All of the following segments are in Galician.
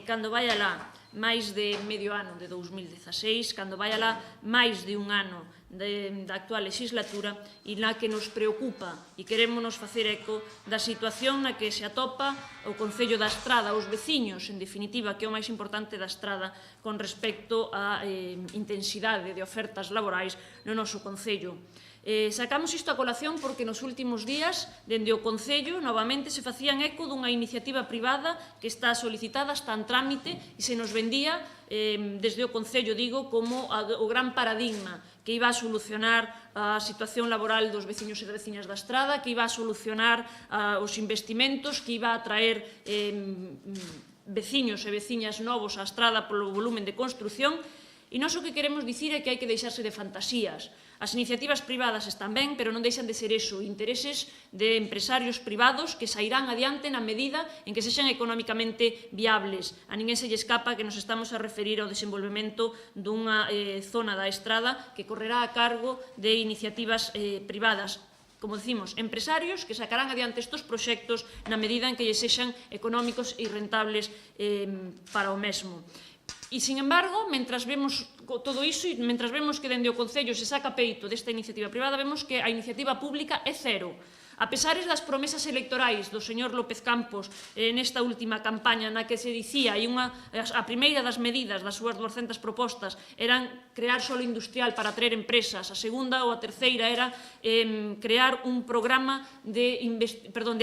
cando vai alá máis de medio ano de 2016, cando vai alá máis de un ano da actual legislatura e na que nos preocupa e queremos facer eco da situación na que se atopa o Concello da Estrada, os veciños, en definitiva, que é o máis importante da Estrada con respecto á intensidade de ofertas laborais no noso Concello. Sacamos isto a colación porque nos últimos días, dende o Concello, novamente se facían eco dunha iniciativa privada que está solicitada, está en trámite e se nos vendía, desde o Concello, digo, como o gran paradigma que iba a solucionar a situación laboral dos veciños e das veciñas da Estrada, que iba a solucionar os investimentos, que iba a traer veciños e veciñas novos á Estrada polo volumen de construción. E nós o que queremos dicir é que hai que deixarse de fantasías. As iniciativas privadas están ben, pero non deixan de ser iso, intereses de empresarios privados que sairán adiante na medida en que sexan económicamente viables. A ninguén se lle escapa que nos estamos a referir ao desenvolvemento dunha zona da Estrada que correrá a cargo de iniciativas privadas. Como decimos, empresarios que sacarán adiante estes proxectos na medida en que lle sexan económicos e rentables para o mesmo. E, sin embargo, mentras vemos todo iso e mentras vemos que dende o Concello se saca peito desta iniciativa privada, vemos que a iniciativa pública é cero. A pesares das promesas electorais do señor López Campos nesta última campaña na que se dicía, e a primeira das medidas das súas 200 propostas eran crear solo industrial para atraer empresas, a segunda ou a terceira era crear un programa de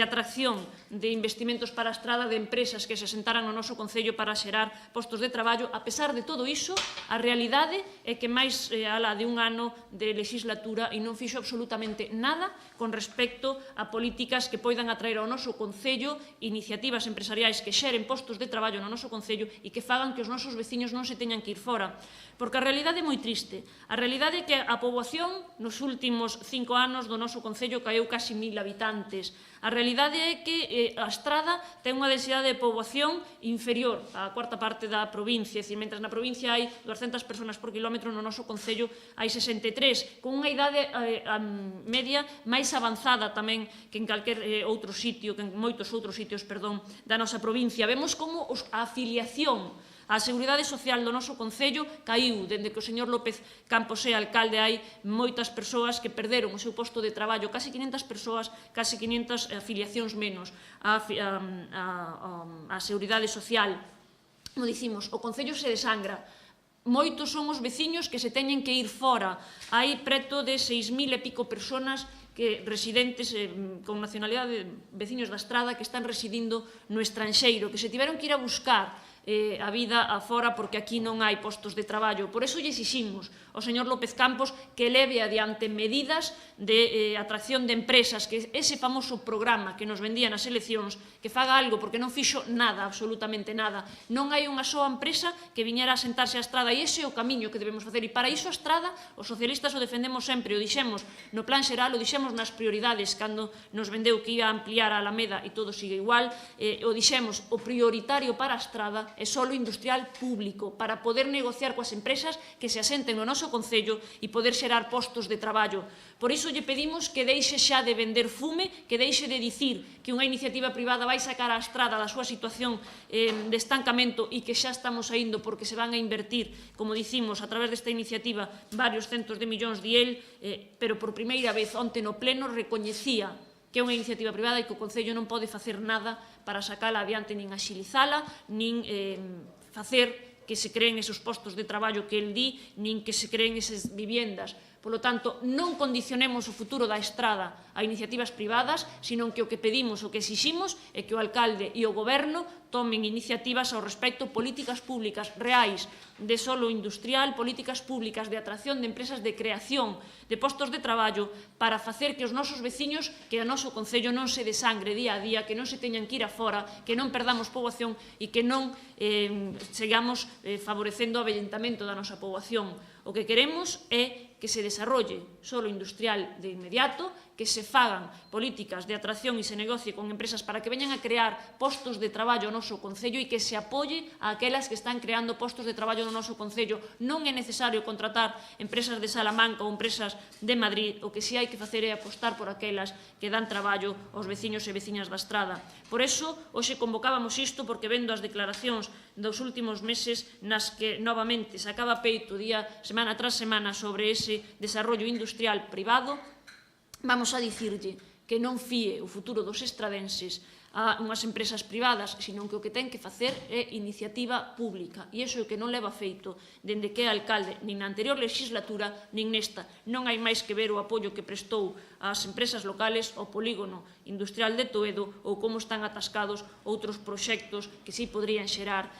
atracción de investimentos para a Estrada de empresas que se sentaran no noso Concello para xerar postos de traballo. A pesar de todo iso, a realidade é que máis alá de un ano de legislatura e non fixo absolutamente nada con respecto a políticas que poidan atraer ao noso Concello iniciativas empresariais que xeren postos de traballo no noso Concello e que fagan que os nosos veciños non se teñan que ir fora. Porque a realidade é moi triste. A realidade é que a poboación nos últimos 5 anos do noso Concello caeu casi 1000 habitantes. A realidade é que a Estrada ten unha densidade de poboación inferior á cuarta parte da provincia. É dicir, mentre na provincia hai 200 persoas por kilómetro, no noso Concello hai 63, con unha idade media máis avanzada tamén que en calquer outro sitio, que en moitos outros sitios, da nosa provincia. Vemos como a afiliación a Seguridade Social do noso Concello caiu. Dende que o señor López Campos é alcalde hai moitas persoas que perderon o seu posto de traballo, casi 500 persoas, casi 500 afiliacións menos á Seguridade Social. Como dicimos, o Concello se desangra. Moitos son os veciños que se teñen que ir fora. Hai preto de 6000 e pico persoas que residentes con nacionalidade de veciños da Estrada que están residindo no estranxeiro, que se tiveron que ir a buscar a vida afora porque aquí non hai postos de traballo. Por eso lle exiximos ao señor López Campos que leve adiante medidas de atracción de empresas, que ese famoso programa que nos vendía nas eleccións, que faga algo, porque non fixo nada, absolutamente nada. Non hai unha soa empresa que viñera a sentarse á Estrada e ese é o camiño que debemos facer. E para iso a Estrada, os socialistas o defendemos sempre, o dixemos no plan xeral, o dixemos nas prioridades, cando nos vendeu que ia a ampliar a Alameda e todo sigue igual, o dixemos, o prioritario para a Estrada é solo industrial público, para poder negociar coas empresas que se asenten no noso Concello e poder xerar postos de traballo. Por iso lle pedimos que deixe xa de vender fume, que deixe de dicir que unha iniciativa privada vai sacar a Estrada da súa situación de estancamento e que xa estamos saindo porque se van a invertir, como dicimos, a través desta iniciativa varios centos de millóns de el, pero por primeira vez onte no Pleno recoñecía que é unha iniciativa privada e que o Concello non pode facer nada para sacala adiante, nin axilizala, nin facer que se creen esos postos de traballo que el di, nin que se creen esas viviendas. Polo tanto, non condicionemos o futuro da Estrada a iniciativas privadas, sino que o que pedimos, o que exiximos, é que o alcalde e o goberno tomen iniciativas ao respecto, políticas públicas reais de solo industrial, políticas públicas de atracción de empresas de creación de postos de traballo para facer que os nosos veciños, que o noso Concello non se desangre día a día, que non se teñan que ir afora, que non perdamos poboación e que non sigamos favorecendo o avellentamento da nosa poboación. O que queremos é que se desarrolle solo industrial de inmediato, que se fagan políticas de atracción e se negocie con empresas para que veñan a crear postos de traballo no noso Concello e que se apoie a aquelas que están creando postos de traballo no noso Concello. Non é necesario contratar empresas de Salamanca ou empresas de Madrid, o que si hai que facer é apostar por aquelas que dan traballo aos veciños e veciñas da Estrada. Por eso, hoxe convocábamos isto porque vendo as declaracións dos últimos meses nas que novamente se acaba peito semana tras semana sobre ese desarrollo industrial privado, vamos a dicirlle que non fíe o futuro dos estradenses a unhas empresas privadas, sino que o que ten que facer é iniciativa pública. E iso é o que non leva feito dende que é alcalde, nin na anterior legislatura, nin nesta. Non hai máis que ver o apoio que prestou ás empresas locales ao polígono industrial de Toedo ou como están atascados outros proxectos que sí podrían xerar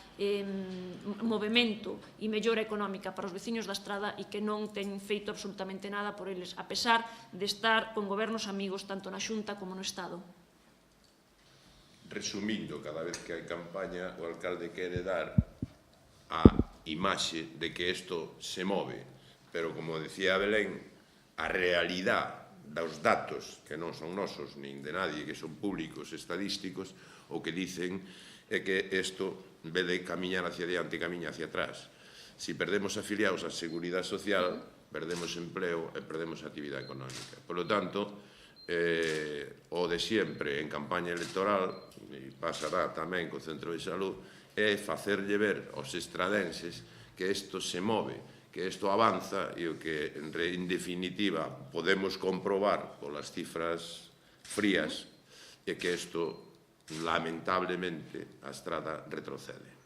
movimento e mellora económica para os veciños da Estrada e que non teñen feito absolutamente nada por eles, a pesar de estar con gobernos amigos tanto na Xunta como no Estado. Resumindo, cada vez que hai campaña, o alcalde quere dar a imaxe de que isto se move, pero, como decía Belén, a realidade dos datos, que non son nosos, nin de nadie, que son públicos, estadísticos, o que dicen é que isto, en vez de camiñar hacia diante, camiña hacia atrás. Si perdemos afiliados á Seguridade Social, perdemos empleo e perdemos actividade económica. Por lo tanto, o de sempre en campaña electoral, e pasará tamén co Centro de Salud, é facerlle ver aos estradenses que isto se move, que isto avanza e o que, en definitiva, podemos comprobar polas cifras frías é que isto, lamentablemente, a Estrada retrocede.